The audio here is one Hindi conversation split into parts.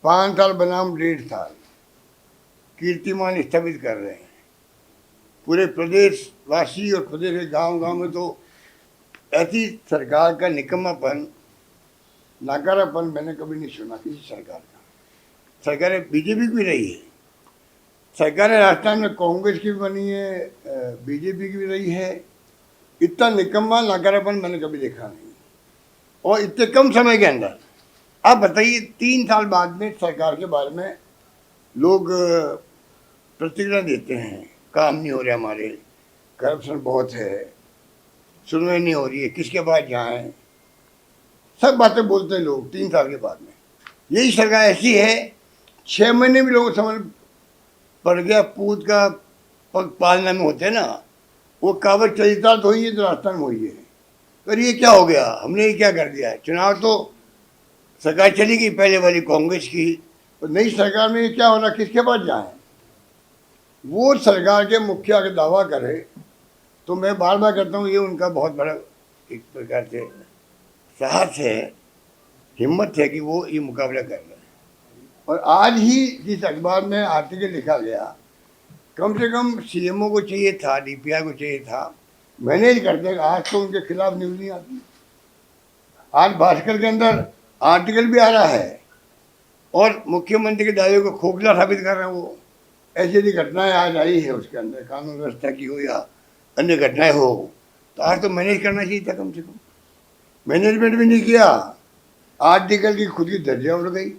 5 साल बनाम 1.5 साल कीर्तिमान स्थापित कर रहे हैं। पूरे प्रदेशवासी और प्रदेश के गांव में तो ऐसी सरकार का निकम्मापन, नाकारापन मैंने कभी नहीं सुना किसी सरकार का। सरकारें बीजेपी की भी रही है, सरकारें राजस्थान में कांग्रेस की भी बनी है, बीजेपी की भी रही है। इतना निकम्मा नाकारापन मैंने कभी देखा नहीं, और इतने कम समय के अंदर। आप बताइए 3 साल बाद में सरकार के बारे में लोग प्रतिक्रिया देते हैं, काम नहीं हो रहे हमारे, करप्शन बहुत है, सुनवाई नहीं हो रही है, किसके पास जाएं, सब बातें बोलते हैं लोग 3 साल के बाद में। यही सरकार ऐसी है, 6 महीने भी लोगों को समझ पड़ गया, पूत का पग पालना में होते ना, वो कावत चरिता तो हुई है तो राजस्थान में हुई है। पर ये क्या हो गया, हमने ये क्या कर दिया है? चुनाव तो सरकार चली गई पहले वाली कांग्रेस की, तो नई सरकार में ये क्या हो रहा, किसके पास जाए? वो सरकार के मुखिया का दावा करे तो मैं बार बार कहता हूँ, ये उनका बहुत बड़ा एक प्रकार से साहस है, हिम्मत है कि वो ये मुकाबला कर रहे हैं। और आज ही जिस अखबार में आर्टिकल लिखा गया, कम से कम सीएमओ को चाहिए था, डीपीआई को चाहिए था मैनेज करते। आज तो उनके खिलाफ न्यूज नहीं आती। आज भास्कर के अंदर आर्टिकल भी आ रहा है और मुख्यमंत्री के दावे को खोखला साबित कर रहे हैं। वो ऐसी ऐसी घटनाएं आज आई है उसके अंदर, कानून व्यवस्था की हो या अन्य घटनाएं हो, तो आज तो मैनेज करना चाहिए था। कम से कम मैनेजमेंट भी नहीं किया। आर्टिकल की खुद की दर्जा उड़ गई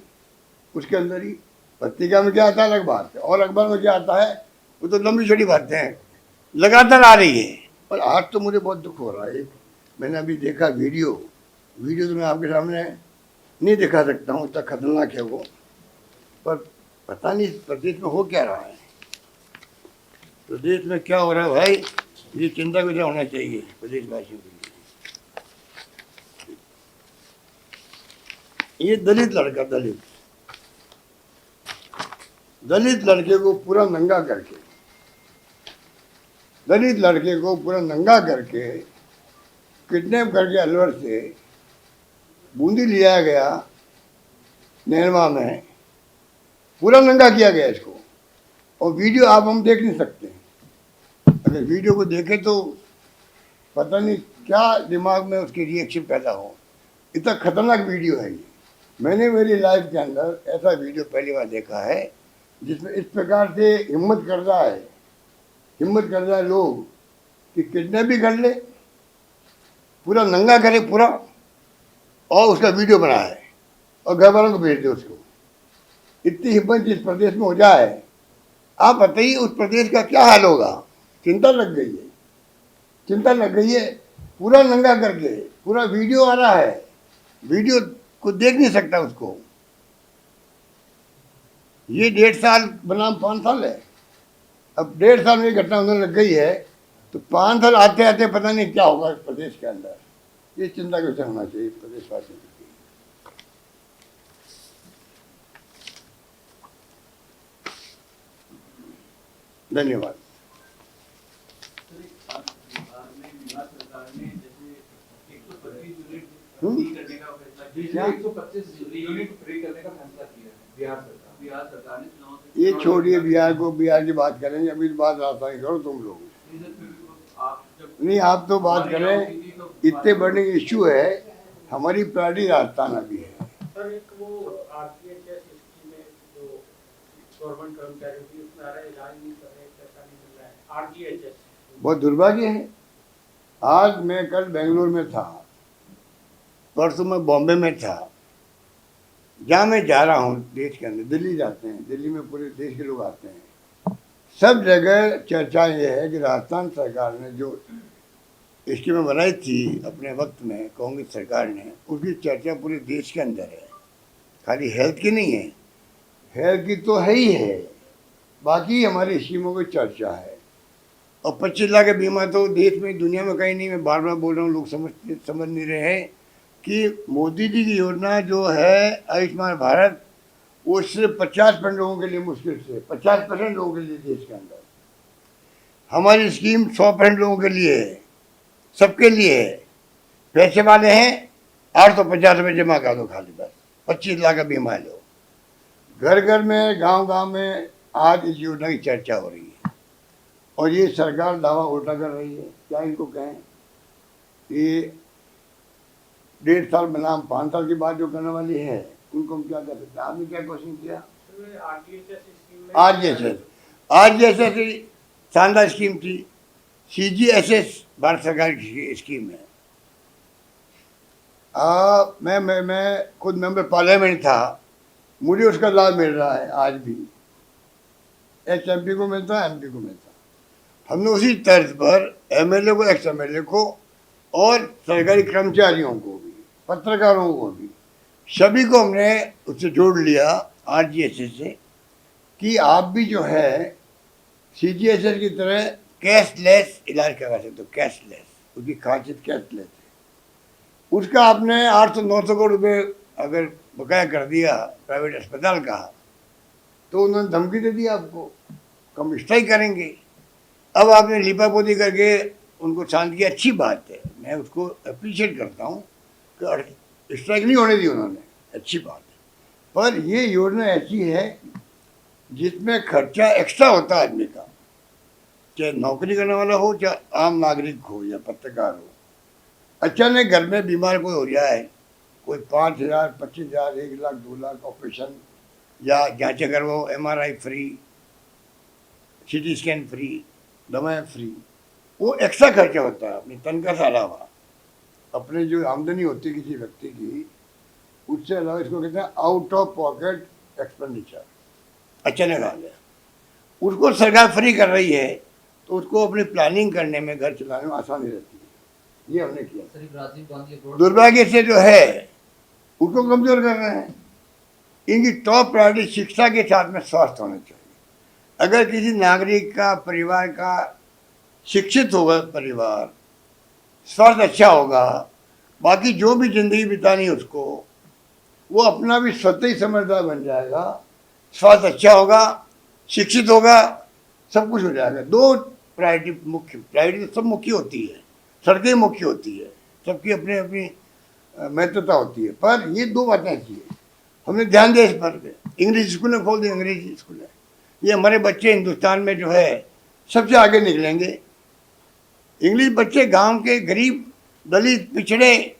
उसके अंदर ही। पत्रिका में क्या आता है अलग बात है, और अखबार में क्या आता है वो तो लंबी छोटी बातें हैं, लगातार आ रही है। और आज तो मुझे बहुत दुख हो रहा है। मैंने अभी देखा वीडियो तो मैं आपके सामने नहीं दिखा सकता हूँ, इतना खतरनाक है वो। पर पता नहीं प्रदेश में हो क्या रहा है, प्रदेश में क्या हो रहा है भाई, ये चिंता विषय होना चाहिए प्रदेशवासियों के लिए। ये दलित लड़का, दलित लड़के को पूरा नंगा करके, दलित लड़के को पूरा नंगा करके किडनैप करके अलवर से बूंदी लिया गया, नैनवा में पूरा नंगा किया गया इसको। और वीडियो आप हम देख नहीं सकते। अगर वीडियो को देखे तो पता नहीं क्या दिमाग में उसकी रिएक्शन पैदा हो। इतना खतरनाक वीडियो है ये। मैंने मेरी लाइफ के अंदर ऐसा वीडियो पहली बार देखा है जिसमें इस प्रकार से हिम्मत कर रहा है लोग कि किडनैप भी कर ले, पूरा नंगा करे पूरा, और उसका वीडियो बनाए और घर वालों को भेज दे उसको। इतनी हिम्मत जिस प्रदेश में हो जाए, आप बताइए उस प्रदेश का क्या हाल होगा। चिंता लग गई है, पूरा नंगा करके पूरा वीडियो आ रहा है, वीडियो को देख नहीं सकता उसको। ये 1.5 साल बनाम 5 साल है। अब 1.5 साल में घटना होने लग गई है, तो 5 साल आते आते पता नहीं क्या होगा प्रदेश के अंदर। ये चिंता का विषय होना चाहिए प्रदेशवासियों के लिए। धन्यवाद। ये छोड़िए बिहार को, बिहार की बात करेंगे। अभी तो बात राजस्थान की करो तुम लोग। नहीं, आप तो बात करें, इतने बड़े इश्यू है, हमारी प्रायोरिटी राजस्थान अभी है। सर एक वो आरटीएचएस स्कीम में जो गवर्नमेंट कर्मचारियों की, उसमें आ रहा है इलाज नहीं कर रहे, पैसा नहीं मिल रहा है, आरटीएचएस। बहुत दुर्भाग्य है। आज मैं कल बेंगलोर में था, परसों में बॉम्बे में था। जहाँ मैं जा रहा हूँ देश के अंदर, दिल्ली जाते हैं, दिल्ली में पूरे देश के लोग आते हैं, सब जगह चर्चा ये है कि राजस्थान सरकार ने जो स्कीमें बनाई थी अपने वक्त में, कांग्रेस सरकार ने, उसकी चर्चा पूरे देश के अंदर है। खाली हेल्थ की नहीं है, हेल्थ की तो है ही है, बाकी हमारी स्कीमों की चर्चा है। और 25 लाख का बीमा तो देश में, दुनिया में कहीं नहीं। मैं बार बार बोल रहा हूँ, लोग समझ नहीं रहे हैं कि मोदी जी की योजना जो है आयुष्मान भारत, वो सिर्फ 50% लोगों के लिए, मुश्किल से 50% लोगों के लिए देश के अंदर। हमारी स्कीम 100% लोगों के लिए है, सबके लिए है। पैसे वाले हैं 850 रुपये जमा कर दो खाली, बस 25 लाख का बीमा लो। घर घर में, गांव गांव में आज इस योजना की चर्चा हो रही है और ये सरकार दावा उल्टा कर रही है। क्या इनको कहें, ये 1.5 साल बनाम 5 साल की बात जो करने वाली है, उनको हम क्या कर सकते हैं। आपने क्या क्वेश्चन किया? आरजीएसएस शानदार स्कीम थी। सीजीएसएस भारत सरकार की स्कीम है। मैं खुद मेंबर पार्लियामेंट था, मुझे उसका लाभ मिल रहा है आज भी। एक्स एमपी को मिलता है, एमपी को मिलता है। हमने उसी तर्ज पर एमएलए को, एक्स एमएलए को और सरकारी कर्मचारियों को भी, पत्रकारों को भी, सभी को हमने उससे जोड़ लिया आरजीएसएस से कि आप भी जो है सीजीएसएस की तरह कैशलेस इलाज करवा सकते हो। कैशलेस, उसकी खासियत कैशलेस है। उसका आपने 800-900 करोड़ रुपये अगर बकाया कर दिया प्राइवेट अस्पताल का, तो उन्होंने धमकी दे दी आपको, कम स्ट्राइक करेंगे। अब आपने लिपापोती करके उनको शांत किया, अच्छी बात है, मैं उसको अप्रिशिएट करता हूँ कि स्ट्राइक नहीं होने दी उन्होंने, अच्छी बात है। पर ये योजना ऐसी है जिसमें खर्चा एक्स्ट्रा होता है आदमी का, चाहे नौकरी करने वाला हो, चाहे आम नागरिक हो या पत्रकार हो। अचानक घर में बीमार कोई हो जाए, कोई 5,000, 25,000, 1 लाख, 2 लाख ऑपरेशन या जांच अगर वो MRI free, CT scan free, दवाएं फ्री, वो एक्स्ट्रा खर्चा होता है अपनी तनख्वाह से अलावा। अपने जो आमदनी होती है किसी व्यक्ति की, उससे अलावा इसको कहते हैं आउट ऑफ पॉकेट एक्सपेंडिचर। अचानक आ गया, उसको सरकार फ्री कर रही है, तो उसको अपनी प्लानिंग करने में, घर चलाने में आसानी रहती है। ये हमने किया। दुर्भाग्य से जो है उसको कमजोर कर रहे हैं। इनकी टॉप प्रायोरिटी शिक्षा के साथ में स्वास्थ्य होना चाहिए। अगर किसी नागरिक का, परिवार का शिक्षित होगा परिवार, स्वास्थ्य अच्छा होगा, बाकी जो भी जिंदगी बितानी है उसको, वो अपना भी स्वतः ही समझदार बन जाएगा। स्वास्थ्य अच्छा होगा, शिक्षित होगा, सब कुछ हो जाएगा। 2 प्रायोरिटी मुख्य, प्रायोरिटी तो सब मुख्य होती है, सड़कें मुख्य होती है, सबकी अपनी अपनी महत्वता होती है, पर ये 2 बातें ऐसी है, हमने ध्यान दिया इस पर। इंग्लिश स्कूलें खोल दी, अंग्रेजी स्कूलें, ये हमारे बच्चे हिंदुस्तान में जो है सबसे आगे निकलेंगे। इंग्लिश बच्चे, गांव के गरीब, दलित, पिछड़े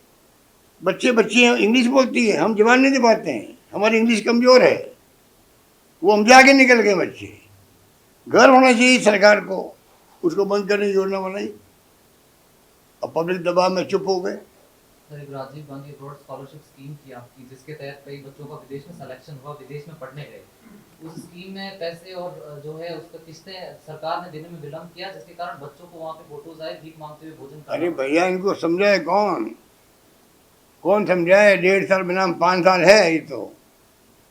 बच्चियाँ इंग्लिश बोलती है, हम जवान नहीं दे पाते हैं, हमारी इंग्लिश कमज़ोर है, वो हम आगे निकल गए बच्चे। गर्व होना चाहिए सरकार को, उसको बंद करने की योजना बनाई, अब पब्लिक दबाव में चुप हो गए। सर, एक Rajiv Gandhi broad scholarship scheme थी आपकी, जिसके तहत कई बच्चों का विदेश में सिलेक्शन हुआ, विदेश में पढ़ने गए। उस स्कीम में पैसे और जो है उसका किस्तें सरकार ने देने में विलम्ब किया, जिसके कारण बच्चों को वहाँ पे फोटोज आए भीख मांगते हुए भोजन। अरे भैया, इनको समझाए कौन समझाए? 1.5 साल बनाम 5 साल है, ये तो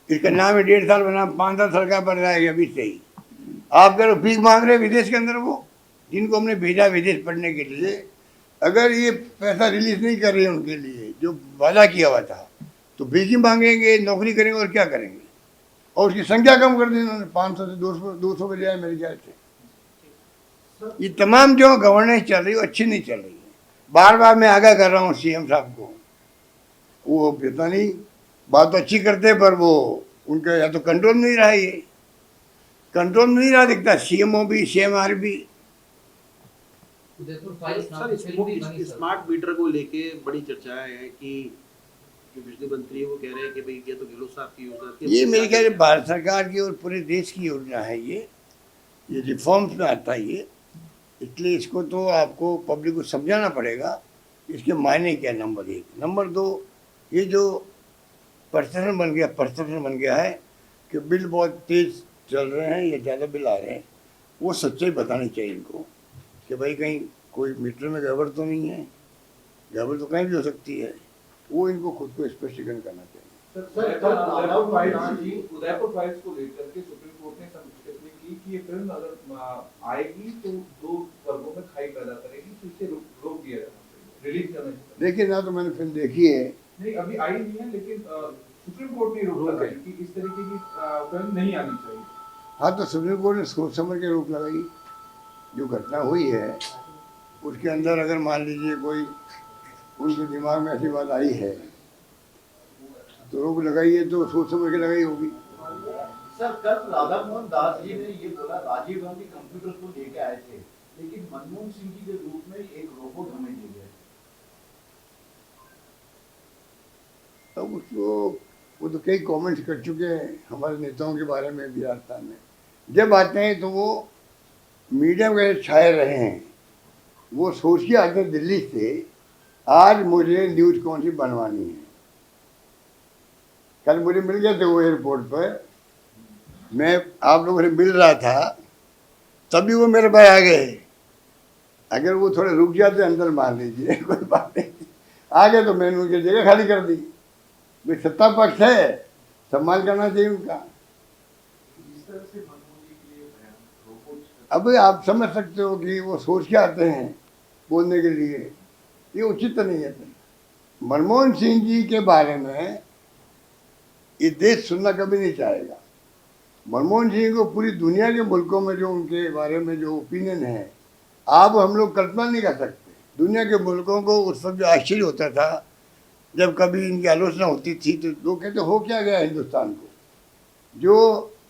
इसका नाम है 1.5 साल बनाम 5 साल सरकार बढ़ जाएगी अभी से ही। आप करो भीख मांग रहे विदेश के अंदर, वो जिनको हमने भेजा विदेश पढ़ने के लिए, अगर ये पैसा रिलीज नहीं कर रही है उनके लिए जो वादा किया हुआ था, तो भीख ही मांगेंगे, नौकरी करेंगे और क्या करेंगे। और उसकी संख्या कम कर दी उन्होंने, 500 से 200 पे जाए मेरे ख्याल से। ये तमाम जो गवर्नेंस चल रही है वो अच्छी नहीं चल रही है। बार बार मैं आगाह कर रहा हूँ सीएम साहब को, वो पता नहीं बात तो अच्छी करते, पर वो उनका या तो कंट्रोल नहीं रहा, ये कंट्रोल नहीं रहा दिखता, सीएमओ भी, सीएमआर भी। सर, स्मार्ट मीटर को लेके बड़ी चर्चा है कि जो बिजली मंत्री है वो कह रहे हैं कि भाई ये तो गहलोत साहब की योजना थी। ये मेरे ख्याल से भारत सरकार की और पूरे देश की योजना है, ये रिफॉर्म्स में आता है ये, इसलिए इसको तो आपको पब्लिक को समझाना पड़ेगा इसके मायने क्या। नंबर 1, नंबर 2, ये जो परसेप्शन बन गया है कि बिल बहुत तेज चल रहे हैं या ज़्यादा बिल आ रहे हैं, वो सच्चाई बतानी चाहिए इनको कि भाई कहीं कोई मीटर में गड़बड़ तो नहीं है। गड़बड़ तो कहीं भी हो सकती है, वो इनको खुद को स्पष्टीकरण करना चाहिए। उदयपुर फाइल्स को लेकर के सुप्रीम कोर्ट ने टिप्पणी की कि ये फिल्म अगर आएगी तो 2 वर्गों में खाई पैदा करेगी, तो इसे रोक दिया जाना चाहिए, रिलीज करना चाहिए। देखिए ना, तो मैंने फिल्म देखी है, नहीं अभी आई नहीं है, लेकिन सुप्रीम कोर्ट ने रोक लगाई कि इस तरीके की फिल्म नहीं आनी चाहिए। हाँ, तो सुप्रीम कोर्ट ने सोच समझ के रोक लगाई। जो घटना हुई है उसके अंदर अगर मान लीजिए कोई उनके दिमाग में ऐसी बात आई है तो रोक लगाई है, तो सोच समझ के लगाई होगी। सर कल राधा मोहन दास जी ने ये बोला राजीव गांधी कंप्यूटर को लेके आए थे लेकिन मनमोहन सिंह जी के रूप में एक रोबोट हमें दे गए। अब उसको वो तो कई कमेंट्स कर चुके हैं हमारे नेताओं के बारे में भी राजस्थान में। जब आते हैं तो वो मीडिया में छाए रहे हैं, वो सोच के आते हैं दिल्ली से आज मुझे न्यूज़ कौन सी बनवानी है। कल मुझे मिल गए थे वो एयरपोर्ट पर, मैं आप लोगों से मिल रहा था तभी वो मेरे पास आ गए। अगर वो थोड़े रुक जाते अंदर मार लीजिए कोई बात नहीं, आ गए तो मैंने उनकी जगह खाली कर दी। भाई सत्ता पक्ष है, सम्मान करना चाहिए उनका। इस तरह से मनमोहन जी के लिए रोबोट अब आप समझ सकते हो कि वो सोच के आते हैं बोलने के लिए, ये उचित नहीं है। मनमोहन सिंह जी के बारे में ये देश सुनना कभी नहीं चाहेगा। मनमोहन सिंह को पूरी दुनिया के मुल्कों में जो उनके बारे में जो ओपिनियन है, आप हम लोग कल्पना नहीं कर सकते। दुनिया के मुल्कों को उस वक्त जो आश्चर्य होता था जब कभी इनकी आलोचना होती थी तो लोग कहते हो क्या गया हिंदुस्तान को। जो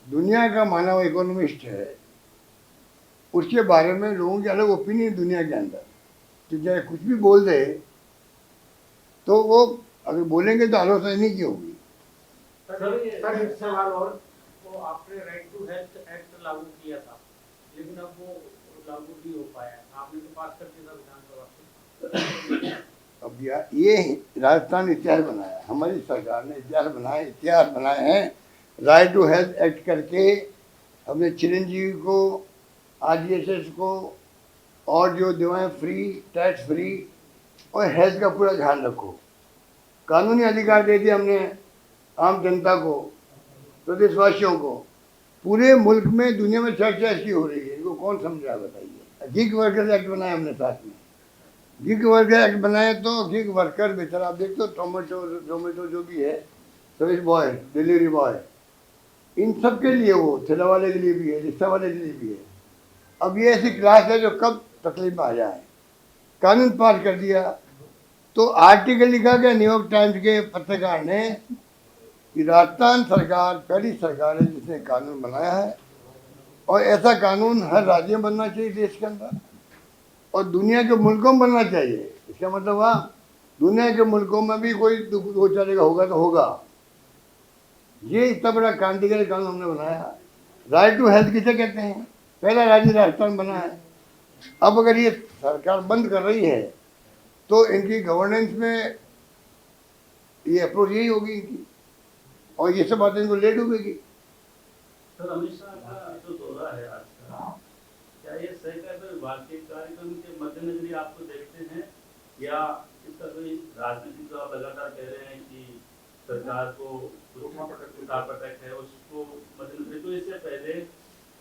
दुनिया का माना हुआ इकोनॉमिस्ट है उसके बारे में लोगों की अलग ओपिनियन दुनिया के अंदर, तो चाहे कुछ भी बोल दे तो वो अगर बोलेंगे तो आलोचना नहीं की होगी। सर एक सवाल और, वो आपने राइट टू हेल्थ एक्ट लागू किया था लेकिन अब वो लागू नहीं हो पाया, आपने तो पास कर दिया था विधानसभा से। अब ये राजस्थान इतिहास बनाया, हमारी सरकार ने इतिहास बनाए हैं। राइट टू हेल्थ एक्ट करके हमने चिरंजीवी को, आरजीएसएस को और जो दवाएं फ्री, टैक्स फ्री और हेल्थ का पूरा ध्यान रखो, कानूनी अधिकार दे दिया हमने आम जनता को, प्रदेशवासियों को। पूरे मुल्क में दुनिया में चर्चा इसकी हो रही है, इनको कौन समझा बताइए। गिग वर्कर्स एक्ट बनाया हमने साथ में, गिग वर्कर एक्ट बनाए तो गिग वर्कर बेचारा आप देखते हो टोमेटो जो भी है, सर्विस बॉय, डिलीवरी बॉय, इन सब के लिए, वो ठेला वाले के लिए भी है, रिक्शा वाले के लिए भी है। अब ये ऐसी क्लास है जो कब तकलीफ में आ जाए, कानून पास कर दिया। तो आर्टिकल लिखा गया न्यूयॉर्क टाइम्स के पत्रकार ने कि राजस्थान सरकार पहली सरकार है जिसने कानून बनाया है और ऐसा कानून हर राज्य में बनना चाहिए देश के अंदर और दुनिया के मुल्कों में बनना चाहिए। इसका मतलब हुआ दुनिया के मुल्कों में भी कोई दो चलेगा होगा तो होगा। ये इतना बड़ा क्रांतिकारी कानून हमने बनाया। राइट टू हेल्थ किसे कहते हैं, पहला राज्य राजस्थान बना है। अब अगर ये सरकार बंद कर रही है तो इनकी गवर्नेंस में ये अप्रोच यही होगी इनकी, और ये सब बातें इनको लेट डूबेगी। सर अमित शाह का जो दौरा है आज का, क्या ये सहकारिता विभाग के कार्यक्रम के मद्देनजर ही आपको देखते हैं या इसका कोई राजनीतिक जो आप लगातार कह रहे हैं कि सरकार को उठापटक है उसको मद्देनजर। तो इससे पहले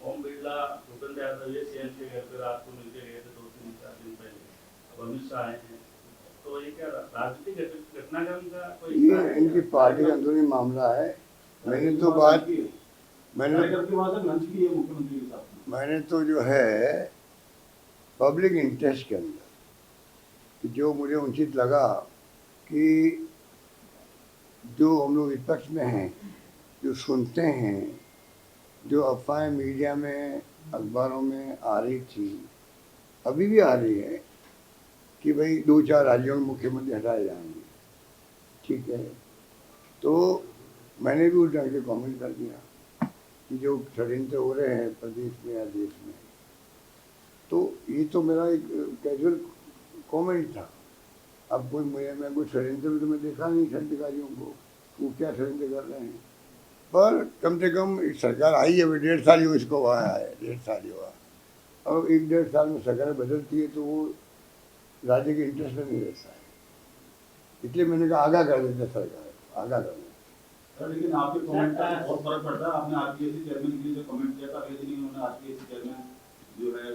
ओम बिरला, भूपेंद्र यादव ये सीएम के घर पर रात को मिलकर गए थे 2-3-4 दिन पहले, अब अमित शाह आए हैं, तो ये क्या राजनीतिक घटनाक्रम का कोई ये इनकी पार्टी का अंदरूनी मामला है। मैंने तो बात मैंने तो जो है पब्लिक इंटरेस्ट के अंदर कि जो मुझे उचित लगा कि जो हम लोग विपक्ष में हैं, जो सुनते हैं, जो अफवाहें मीडिया में अखबारों में आ रही थी, अभी भी आ रही है कि भाई 2-4 राज्यों में मुख्यमंत्री हटाए जाएंगे, ठीक है। तो मैंने भी उस ढंग से कॉमेंट कर दिया कि जो षड्यंत्र हो रहे हैं प्रदेश में या देश में, तो ये तो मेरा एक कैजुअल कमेंट था। अब कोई मैं कोई षड्यंत्र भी तो मैं देखा नहीं अधिकारियों को वो क्या षड्यंत्र कर रहे हैं, पर कम से कम एक सरकार आई है, 1.5 साल ही इसको हुआ है, 1.5 साल ही हुआ। और 1-1.5 साल में सरकार बदलती है तो वो राज्य के इंटरेस्ट में नहीं रहता है, इसलिए मैंने कहा आगाह कर देते सरकार, आगाह कर देते। लेकिन आपके कमेंट का बहुत फर्क पड़ता है। आपने आरपीएससी चेयरमैन के लिए जो कमेंट किया था, अगले दिन ही उन्होंने आरपीएससी चेयरमैन जो है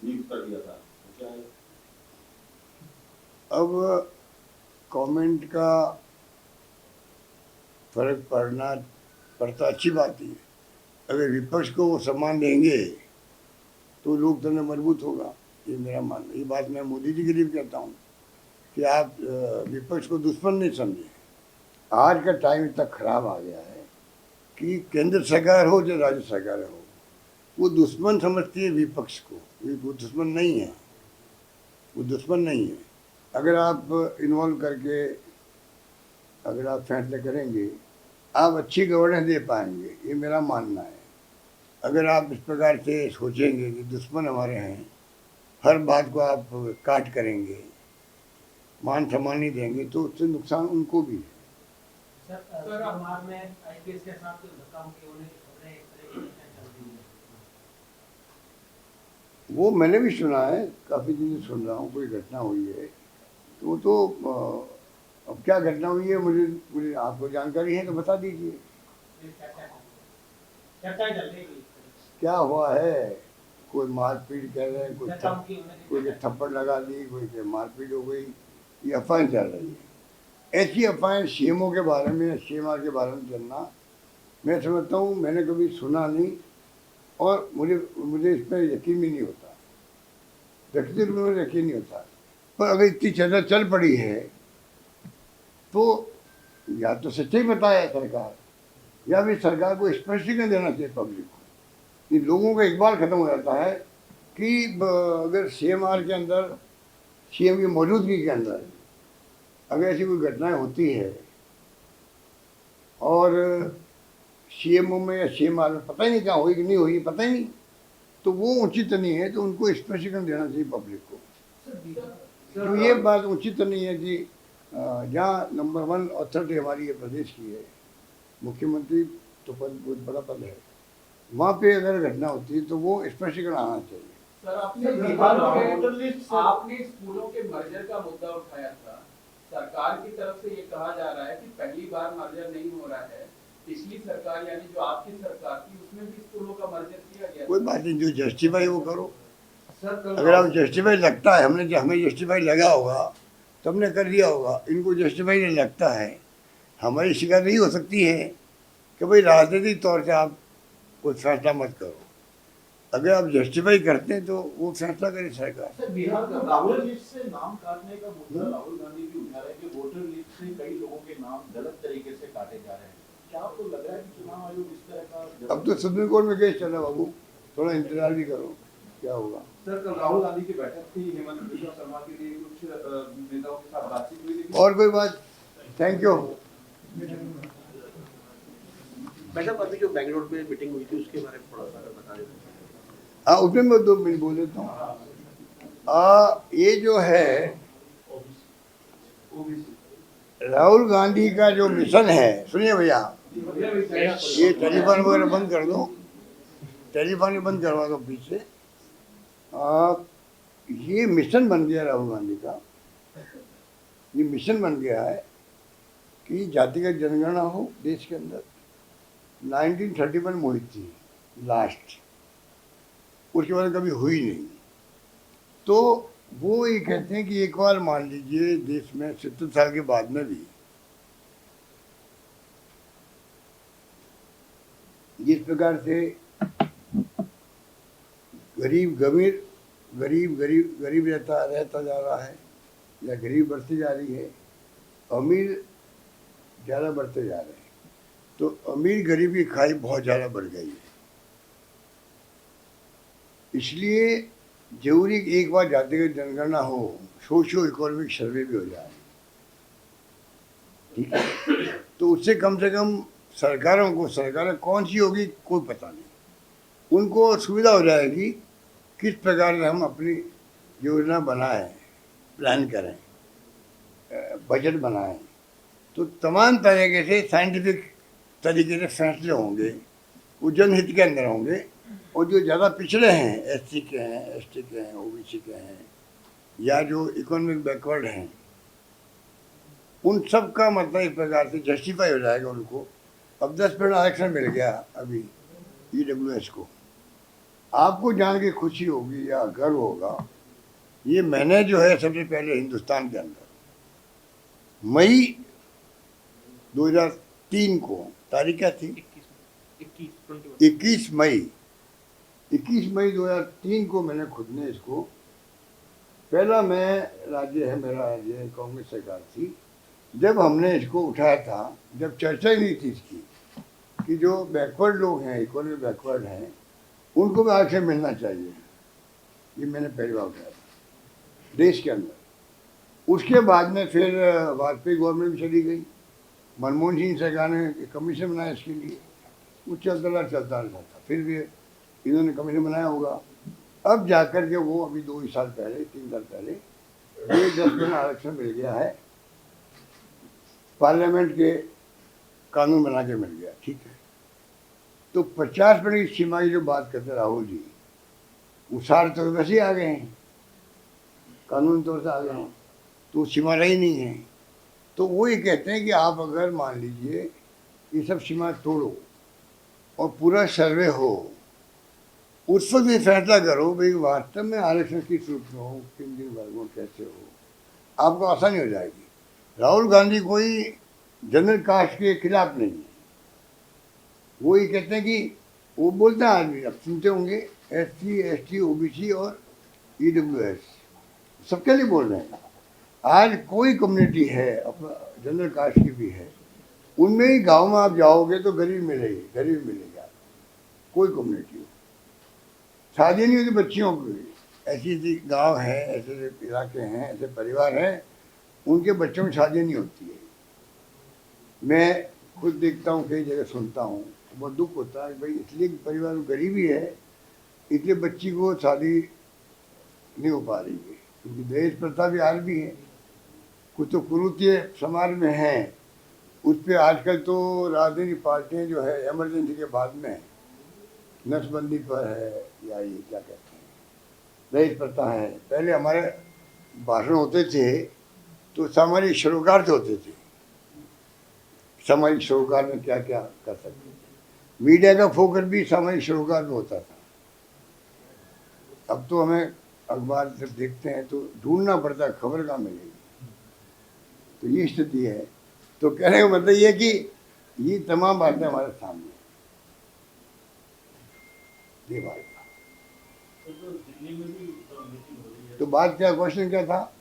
नियुक्त कर दिया था, क्या है? अब कमेंट का फर्क पड़ता अच्छी बात है। अगर विपक्ष को वो सम्मान देंगे तो लोकतंत्र मजबूत होगा, ये मेरा मानना। ये बात मैं मोदी जी के लिए भी कहता हूँ कि आप विपक्ष को दुश्मन नहीं समझें। आज का टाइम इतना खराब आ गया है कि केंद्र सरकार हो या राज्य सरकार हो, वो दुश्मन समझती है विपक्ष को। वो दुश्मन नहीं है, वो दुश्मन नहीं है। अगर आप इन्वॉल्व करके अगर आप फैसले करेंगे, आप अच्छी गवर्नेंस दे पाएंगे, ये मेरा मानना है। अगर आप इस प्रकार से सोचेंगे कि दुश्मन हमारे हैं, हर बात को आप काट करेंगे, मान सम्मान नहीं देंगे, तो उससे नुकसान उनको भी है। सर हमारे में आईपीएस के साथ धक्का मुक्की होने की खबरें एक तरह की चल रही है। वो मैंने भी सुना है, काफ़ी दिन से सुन रहा हूँ, कोई घटना हुई है। तो वो तो अब क्या घटना हुई है, मुझे आपको जानकारी है तो बता दीजिए। चर्चा चल रही है क्या हुआ है, कोई मारपीट कर रहे हैं, कोई के थप्पड़ लगा दी, कोई के मारपीट हो गई, ये अफवाहें चल रही है। ऐसी अफवाहें सीएमओ के बारे में, सीएमआर के बारे में चलना, मैं समझता हूँ मैंने कभी सुना नहीं, और मुझे इस पर यकीन भी नहीं होता, व्यक्तिगत रूप में यकीन नहीं होता। पर अगर इतनी चर्चा चल पड़ी है तो या तो सच्चाई बताया सरकार, या फिर सरकार को स्पष्टीकरण देना चाहिए पब्लिक को। इन लोगों का इकबाल खत्म हो जाता है कि अगर सीएमआर के अंदर, सीएम की मौजूदगी के अंदर अगर ऐसी कोई घटनाएं होती है और सीएमओ में या सीएमआर में पता ही नहीं क्या हुई कि नहीं हुई, पता ही नहीं, तो वो उचित नहीं है। तो उनको स्पष्टीकरण देना चाहिए पब्लिक को। तो ये बात उचित नहीं है कि जहाँ नंबर 1 अथॉरिटी हमारी ये प्रदेश की है, मुख्यमंत्री तो पद बहुत बड़ा पद है, वहाँ पे अगर घटना होती है तो वो स्पष्टीकरण आना चाहिए। सर आपने स्कूलों के मर्जर का मुद्दा उठाया था। सरकार की तरफ से ये कहा जा रहा है कि पहली बार मर्जर नहीं हो रहा है, पिछली सरकार यानी जो आपकी सरकार थी उसमें भी स्कूलों का मर्जर किया गया। कोई बात नहीं, जो जस्टिफाई वो करो। अगर आप जस्टिफाई लगता है, हमें जस्टिफाई लगा होगा तो हमने कर दिया होगा, इनको जस्टिफाई नहीं लगता है। हमारी शिकायत यही हो सकती है कि भाई राजनीतिक तौर से आप कोई फैसला मत करो। अगर आप जस्टिफाई करते हैं तो वो फैसला करे सरकार। सर, बिहार का वोटर लिस्ट से नाम काटने का मुद्दा राहुल गांधी भी उठा रहे हैं कि वोटर लिस्ट से कई लोगों के नाम गलत तरीके से काटे जा रहे हैं। क्या आपको लग रहा है कि चुनाव आयोग इस तरह का? अब तो सुप्रीम कोर्ट में केस चल रहा है बाबू, थोड़ा इंतजार भी करो क्या होगा। सर, कल राहुल गांधी की बैठक थी, हेमंत बिश्वा शर्मा के लिए कुछ नेताओं के साथ बातचीत हुई थी। और कोई बात? Thank you. मैडम, अभी जो बेंगलोर में मीटिंग हुई थी उसके बारे में थोड़ा सा बता दें। हाँ, उसमें मैं 2 मिनट बोल देता हूँ। ये जो है राहुल गांधी का जो मिशन है, सुनिए भैया, ये टेलीफोन वगैरह बंद कर दो, टेलीफोन बंद करवा दो पीछे। ये मिशन बन गया राहुल गांधी का, ये मिशन बन गया है कि जातिगत जनगणना हो देश के अंदर। 1931 में हुई थी लास्ट, उसके बाद कभी हुई नहीं। तो वो ये कहते हैं कि एक बार मान लीजिए देश में 70 साल के बाद में भी जिस प्रकार से गरीब रहता जा रहा है, या गरीब बढ़ती जा रही है, अमीर ज़्यादा बढ़ते जा रहे हैं, तो अमीर गरीब की खाई बहुत ज़्यादा बढ़ गई है। इसलिए जरूरी एक बार जातिगत जनगणना हो, सोशियो इकोनॉमिक सर्वे भी हो जाए, ठीक है। तो उससे कम से कम सरकारें कौन सी होगी कोई पता नहीं, उनको सुविधा हो जाएगी किस प्रकार से हम अपनी योजना बनाएं, प्लान करें, बजट बनाएं। तो तमाम तरीके से साइंटिफिक तरीके से फैसले होंगे, वो जनहित के अंदर होंगे। और जो ज़्यादा पिछड़े हैं, एससी के हैं, एसटी के हैं, ओबीसी के हैं, या जो इकोनॉमिक बैकवर्ड हैं, उन सब का मतलब इस प्रकार से जस्टिफाई हो जाएगा उनको। अब 10% आरक्षण मिल गया अभी ईडब्ल्यूएस को, आपको जान के खुशी होगी या गर्व होगा। ये मैंने जो है सबसे पहले हिंदुस्तान के अंदर मई 2003 को, तारीख क्या थी, 21 मई 2003 को मैंने खुद ने इसको, पहला राज्य है मेरा राज्य, कांग्रेस सरकार थी, जब हमने इसको उठाया था, जब चर्चा ही नहीं थी इसकी, कि जो बैकवर्ड लोग हैं, इकोनॉमी बैकवर्ड हैं, उनको भी आरक्षण मिलना चाहिए। ये मैंने पहली बार कहा था देश के अंदर। उसके बाद में फिर वाजपेयी गवर्नमेंट भी चली गई, मनमोहन सिंह सरकार ने कमीशन बनाया इसके लिए, वो चलता रहता था। फिर भी इन्होंने कमीशन बनाया होगा, अब जाकर के वो अभी 2 साल पहले 3 साल पहले ये 10% आरक्षण मिल गया है, पार्लियामेंट के कानून बना के मिल गया, ठीक है। तो 50% की सीमा की जो बात करते राहुल जी, वो 60 तो वैसे ही आ गए हैं, कानून तौर से आ गए हैं, तो सीमा रही नहीं है। तो वो ये कहते हैं कि आप अगर मान लीजिए ये सब सीमा तोड़ो और पूरा सर्वे हो, उस वक्त ये फैसला करो भाई वास्तव में आरक्षण किस रूप में हो, किन किन वर्गों कैसे हो, आपको आसानी हो जाएगी। राहुल गांधी कोई जनरल कास्ट के खिलाफ नहीं है, वो ये कहते हैं कि वो बोलते हैं आदमी, अब सुनते होंगे SC ST OBC और EWS सबके लिए बोल रहे हैं। आज कोई कम्युनिटी है अपना जनरल कास्ट की भी है, उनमें ही गांव में आप जाओगे तो गरीब मिलेगी, गरीब मिलेगा, कोई कम्युनिटी हो। शादी नहीं होती बच्चियों की, ऐसी गांव है, ऐसे इलाके हैं, ऐसे परिवार हैं, उनके बच्चों की शादी नहीं होती है। मैं खुद देखता हूँ, कई जगह सुनता हूँ, बहुत दुख होता है भाई, इसलिए परिवार में गरीबी है, इसलिए बच्ची को शादी नहीं हो पा रही है, क्योंकि दहेज प्रथा भी आज भी है, कुछ तो कुरीति समाज में है। उस पर आजकल तो राजनीतिक पार्टियाँ जो है इमरजेंसी के बाद में नसबंदी पर है, या ये क्या कहते हैं, दहेज प्रथा है। पहले हमारे भाषण होते थे तो सामाजिक सरोकार से होते थे, सामाजिक सरोकार में क्या क्या कर सकते थे, मीडिया का फोकस भी सामाजिक सरोकार में होता था। अब तो हमें अखबार जब देखते हैं तो ढूंढना पड़ता है खबर कहाँ मिलेगी, तो ये स्थिति है। तो कहने का मतलब ये कि ये तमाम बातें हमारे सामने ये बात। तो बात क्या, क्वेश्चन क्या था?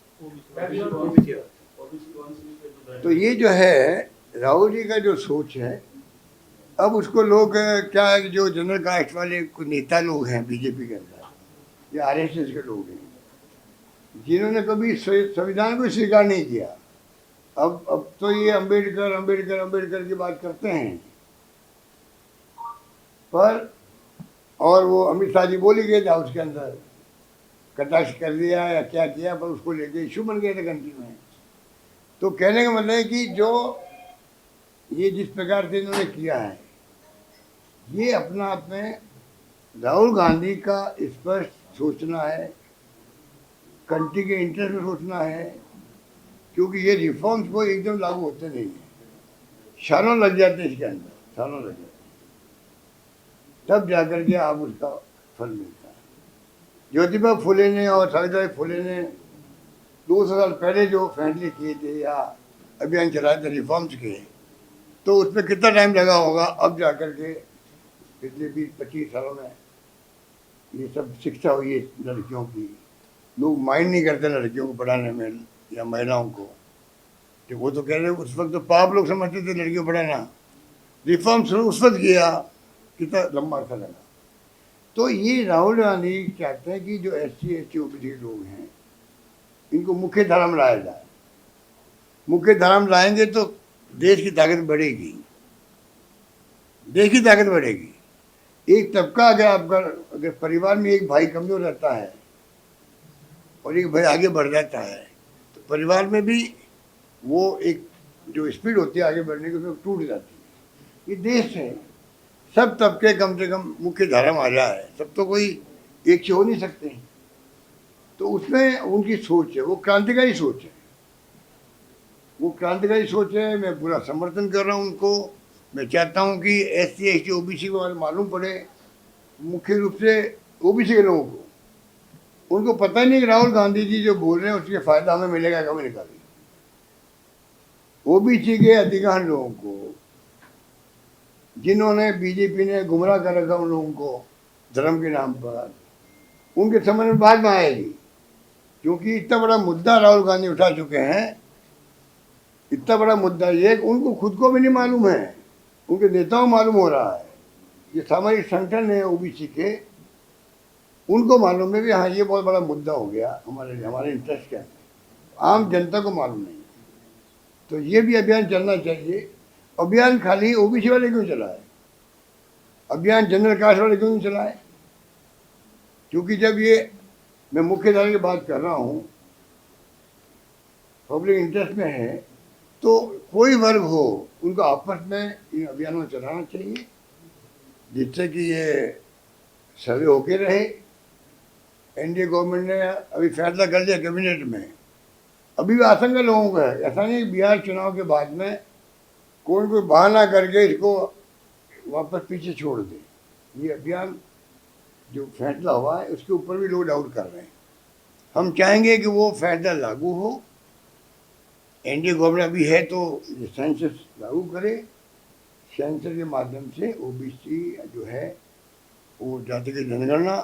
तो ये जो है राहुल जी का जो सोच है, अब उसको लोग क्या है कि जो जनरल कास्ट वाले कुछ नेता लोग हैं बीजेपी के अंदर या RSS के लोग हैं, जिन्होंने कभी संविधान को स्वीकार नहीं किया, अब तो ये अम्बेडकर की बात करते हैं। पर और वो अमित शाह जी बोल ही गए थे उसके अंदर, कटाक्ष कर दिया या क्या किया, पर उसको लेके इशू बन गए थे कंट्री में। तो कहने का मतलब है कि जो ये जिस प्रकार से इन्होंने किया है, ये अपना आप में राहुल गांधी का स्पष्ट सोचना है, कंट्री के इंटरेस्ट में सोचना है, क्योंकि ये रिफॉर्म्स को एकदम लागू होते नहीं है, सालों लग जाते हैं इसके अंदर, सालों लग जाते हैं, तब जाकर के आप उसका फल मिलता है। ज्योतिबा फुले ने और सावित्रीबाई फुले ने 200 साल पहले जो फैसले किए थे या अभियान चलाए थे रिफॉर्म्स के, तो उसमें कितना टाइम लगा होगा, अब जाकर के पिछले 20-25 सालों में ये सब शिक्षा हुई है लड़कियों की। लोग माइंड नहीं करते लड़कियों को पढ़ाने में या महिलाओं को, तो वो तो कह रहे उस वक्त तो पाप लोग समझते थे लड़कियों को पढ़ाना। रिफॉर्म शुरू उस वक्त किया, कितना लंबा अर्सा लगा। तो ये राहुल गांधी चाहते हैं कि जो SC ST OBC लोग हैं, इनको मुख्य धारा में लाया जाए। मुख्य धारा में लाएंगे तो देश की ताकत बढ़ेगी, देश की ताकत बढ़ेगी। एक तबका अगर परिवार में एक भाई कमजोर रहता है और एक भाई आगे बढ़ जाता है, तो परिवार में भी वो एक जो स्पीड होती है आगे बढ़ने की, उसमें टूट जाती है। ये देश है, सब तबके कम से कम मुख्य धारा में आ जाए, सब तो कोई एक से हो नहीं सकते। तो उसमें उनकी सोच है, वो क्रांतिकारी सोच है, वो क्रांतिकारी सोच है। मैं पूरा समर्थन कर रहा हूँ उनको। मैं चाहता हूँ कि SC ST OBC को मालूम पड़े, मुख्य रूप से OBC के लोगों को, उनको पता ही नहीं कि राहुल गांधी जी जो बोल रहे हैं उसके फायदा हमें मिलेगा कभी निकालेगा। OBC के अधिकांश लोगों को, जिन्होंने बीजेपी ने गुमराह कर रखा उन लोगों को धर्म के नाम पर, उनके समझ में बाद में आएगी, क्योंकि इतना बड़ा मुद्दा राहुल गांधी उठा चुके हैं, इतना बड़ा मुद्दा ये उनको खुद को भी नहीं मालूम है। उनके नेताओं को मालूम हो रहा है, ये सामाजिक संगठन है ओबीसी के, उनको मालूम है कि हाँ ये बहुत बड़ा मुद्दा हो गया हमारे लिए, हमारे इंटरेस्ट के अंदर, आम जनता को मालूम नहीं है। तो ये भी अभियान चलना चाहिए। अभियान खाली ओबीसी वाले क्यों चला है, अभियान जनरल कास्ट वाले क्यों नहीं चला है? क्योंकि जब ये, मैं मुख्य धारा की बात कर रहा हूँ, पब्लिक इंटरेस्ट में है, तो कोई वर्ग हो उनको आपस में इन अभियानों में चलाना चाहिए, जिससे कि ये सर्वे होके रहे। एनडीए गवर्नमेंट ने अभी फैसला कर लिया कैबिनेट में, अभी भी आशंका लोगों का है, ऐसा नहीं बिहार चुनाव के बाद में कोई बहाना करके इसको वापस पीछे छोड़ दे। ये अभियान जो फैसला हुआ है उसके ऊपर भी लोग डाउट कर रहे हैं। हम चाहेंगे कि वो फैसला लागू हो। एनडीए गवर्नमेंट अभी है तो सेंसस लागू करे, सेंसस के माध्यम से ओबीसी जो है वो जाति की जनगणना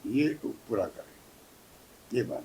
ये पूरा करें, ये बात।